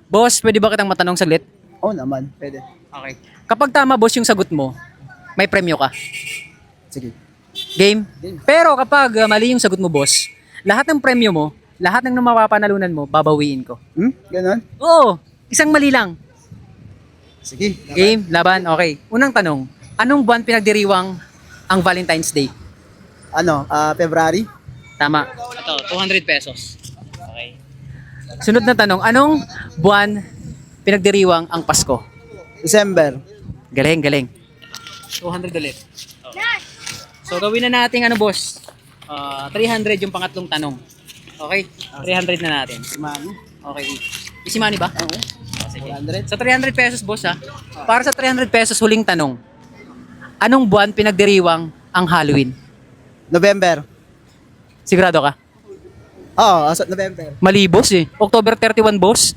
Boss, pwede ba kitang matanong saglit? Oo naman, pwede. Okay. Kapag tama, boss, yung sagot mo, may premyo ka. Sige. Game? Game. Pero kapag mali yung sagot mo, boss, lahat ng premyo mo, lahat ng mapapanalunan mo, babawiin ko. Ganon? Oo, isang mali lang. Sige. Game, laban, okay. Unang tanong, anong buwan pinagdiriwang ang Valentine's Day? February? Tama. Ito, 200 pesos. Okay. Sunod na tanong, anong buwan pinagdiriwang ang Pasko? December. Galing, galing. 200 ulit. Okay. So gawin na natin boss? 300 yung pangatlong tanong. Okay? 300 na natin. Mani? Okay. Easy money ba? Oo. Sige. 100. Sa 300 pesos, boss ha. Para sa 300 pesos, huling tanong. Anong buwan pinagdiriwang ang Halloween? November. Sigurado ka? Oo, November. Mali, boss eh. October 31, boss.